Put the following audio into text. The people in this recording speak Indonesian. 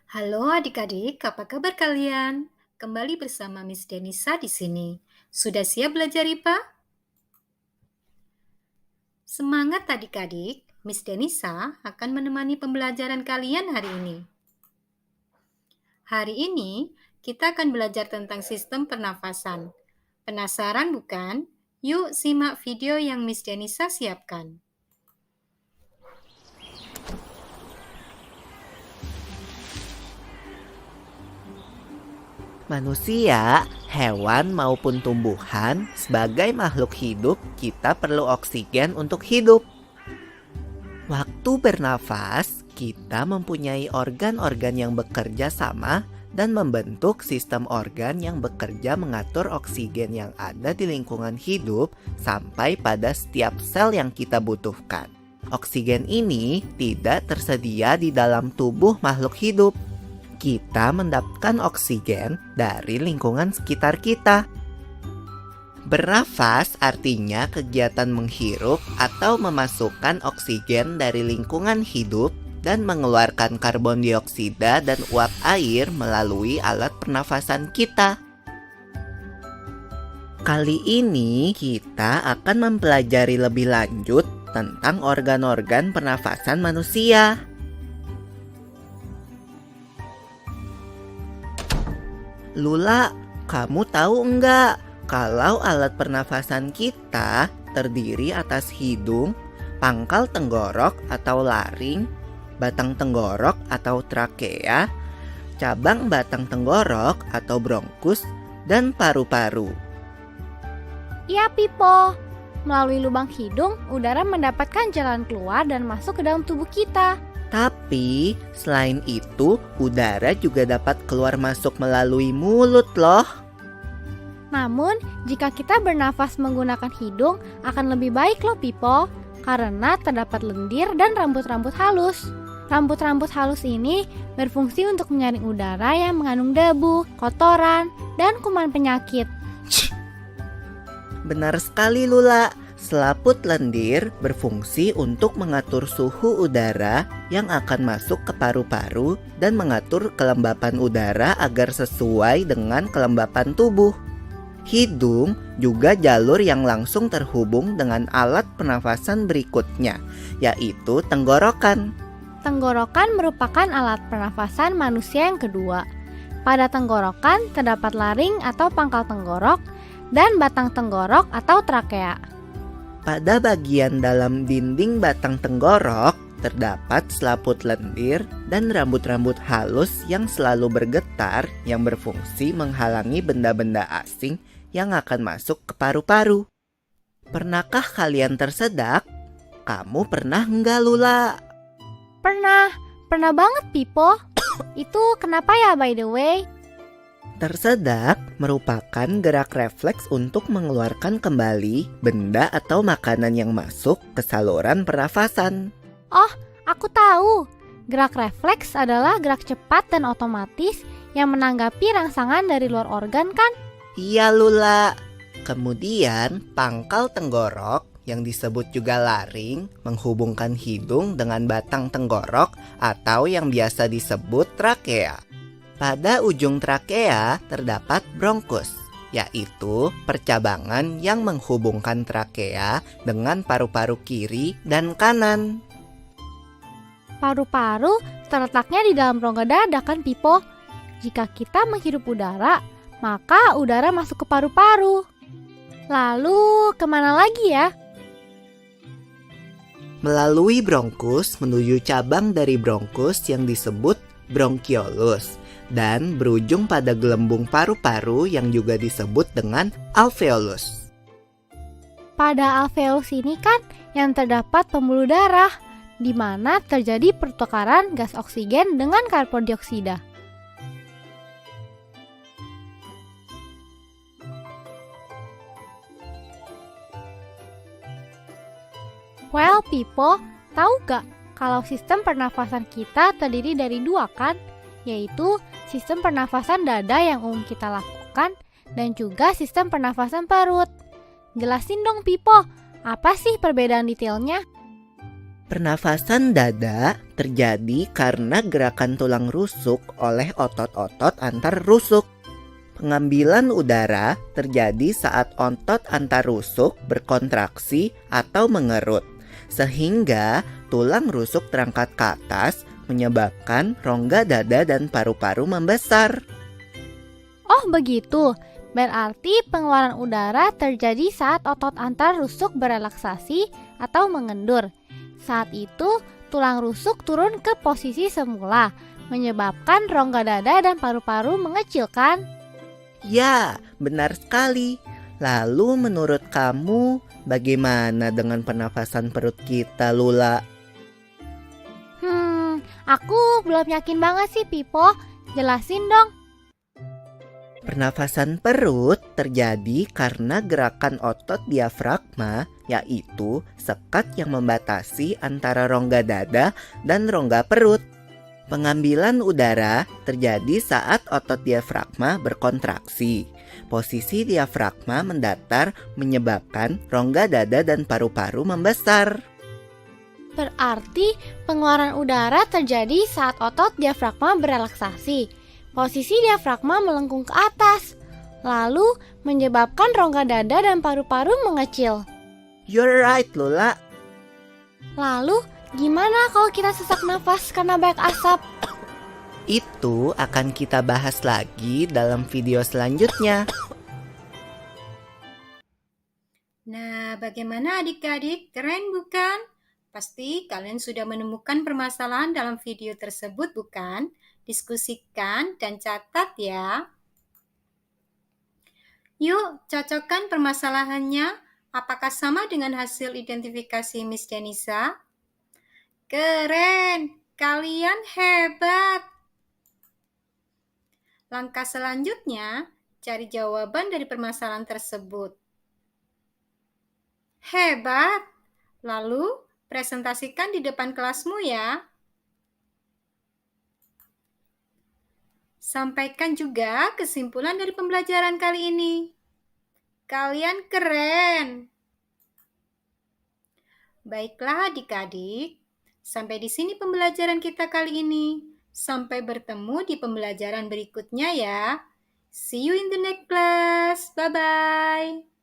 Halo adik-adik, apa kabar kalian? Kembali bersama Miss Denisa di sini. Sudah siap belajar IPA? Semangat adik-adik, Miss Denisa akan menemani pembelajaran kalian hari ini. Hari ini kita akan belajar tentang sistem pernafasan. Penasaran bukan? Yuk simak video yang Miss Denisa siapkan. Manusia, hewan maupun tumbuhan, sebagai makhluk hidup, kita perlu oksigen untuk hidup. Waktu bernafas, kita mempunyai organ-organ yang bekerja sama dan membentuk sistem organ yang bekerja mengatur oksigen yang ada di lingkungan hidup sampai pada setiap sel yang kita butuhkan. Oksigen ini tidak tersedia di dalam tubuh makhluk hidup. Kita mendapatkan oksigen dari lingkungan sekitar kita. Bernafas artinya kegiatan menghirup atau memasukkan oksigen dari lingkungan hidup dan mengeluarkan karbon dioksida dan uap air melalui alat pernafasan kita. Kali ini kita akan mempelajari lebih lanjut tentang organ-organ pernafasan manusia. Lula, kamu tahu enggak kalau alat pernafasan kita terdiri atas hidung, pangkal tenggorok atau laring, batang tenggorok atau trakea, cabang batang tenggorok atau bronkus, dan paru-paru. Iya, Pipo. Melalui lubang hidung, udara mendapatkan jalan keluar dan masuk ke dalam tubuh kita. Tapi, selain itu, udara juga dapat keluar masuk melalui mulut loh. Namun, jika kita bernafas menggunakan hidung, akan lebih baik loh, Pipo. Karena terdapat lendir dan rambut-rambut halus. Rambut-rambut halus ini berfungsi untuk menyaring udara yang mengandung debu, kotoran, dan kuman penyakit. Benar sekali, Lula. Selaput lendir berfungsi untuk mengatur suhu udara yang akan masuk ke paru-paru dan mengatur kelembapan udara agar sesuai dengan kelembapan tubuh. Hidung juga jalur yang langsung terhubung dengan alat pernafasan berikutnya, yaitu tenggorokan. Tenggorokan merupakan alat pernafasan manusia yang kedua. Pada tenggorokan terdapat laring atau pangkal tenggorok dan batang tenggorok atau trakea. Pada bagian dalam dinding batang tenggorok terdapat selaput lendir dan rambut-rambut halus yang selalu bergetar yang berfungsi menghalangi benda-benda asing yang akan masuk ke paru-paru. Pernahkah kalian tersedak? Kamu pernah enggak, Lula? Pernah banget, Pipo. Itu kenapa ya, by the way? Tersedak merupakan gerak refleks untuk mengeluarkan kembali benda atau makanan yang masuk ke saluran pernafasan. Oh, aku tahu. Gerak refleks adalah gerak cepat dan otomatis yang menanggapi rangsangan dari luar organ kan? Iya, Lula. Kemudian pangkal tenggorok yang disebut juga laring menghubungkan hidung dengan batang tenggorok atau yang biasa disebut trakea. Pada ujung trakea terdapat bronkus, yaitu percabangan yang menghubungkan trakea dengan paru-paru kiri dan kanan. Paru-paru terletaknya di dalam rongga dada kan, Pipo? Jika kita menghirup udara, maka udara masuk ke paru-paru. Lalu kemana lagi ya? Melalui bronkus menuju cabang dari bronkus yang disebut bronkiolus dan berujung pada gelembung paru-paru yang juga disebut dengan alveolus. Pada alveolus ini kan yang terdapat pembuluh darah, di mana terjadi pertukaran gas oksigen dengan karbon dioksida. Well, Pipo, tahu gak kalau sistem pernafasan kita terdiri dari dua kan? Yaitu sistem pernafasan dada yang umum kita lakukan dan juga sistem pernafasan perut. Jelasin dong, Pipo, apa sih perbedaan detailnya? Pernafasan dada terjadi karena gerakan tulang rusuk oleh otot-otot antar rusuk. Pengambilan udara terjadi saat otot antar rusuk berkontraksi atau mengerut, sehingga tulang rusuk terangkat ke atas menyebabkan rongga dada dan paru-paru membesar. Oh begitu, berarti pengeluaran udara terjadi saat otot antar rusuk berelaksasi atau mengendur. Saat itu, tulang rusuk turun ke posisi semula, menyebabkan rongga dada dan paru-paru mengecilkan. Ya, benar sekali. Lalu menurut kamu, bagaimana dengan pernafasan perut kita, Lula? Aku belum yakin banget sih, Pipo. Jelasin dong. Pernafasan perut terjadi karena gerakan otot diafragma, yaitu sekat yang membatasi antara rongga dada dan rongga perut. Pengambilan udara terjadi saat otot diafragma berkontraksi. Posisi diafragma mendatar menyebabkan rongga dada dan paru-paru membesar. Berarti pengeluaran udara terjadi saat otot diafragma berelaksasi. Posisi diafragma melengkung ke atas, lalu menyebabkan rongga dada dan paru-paru mengecil. You're right, Lula. Lalu, gimana kalau kita sesak nafas karena banyak asap? Itu akan kita bahas lagi dalam video selanjutnya. Nah, bagaimana adik-adik? Keren bukan? Pasti kalian sudah menemukan permasalahan dalam video tersebut bukan? Diskusikan dan catat ya. Yuk, cocokkan permasalahannya. Apakah sama dengan hasil identifikasi Miss Denisa? Keren, kalian hebat. Langkah selanjutnya, cari jawaban dari permasalahan tersebut. Hebat. Lalu, presentasikan di depan kelasmu ya. Sampaikan juga kesimpulan dari pembelajaran kali ini. Kalian keren. Baiklah adik-adik, sampai di sini pembelajaran kita kali ini. Sampai bertemu di pembelajaran berikutnya ya. See you in the next class. Bye-bye.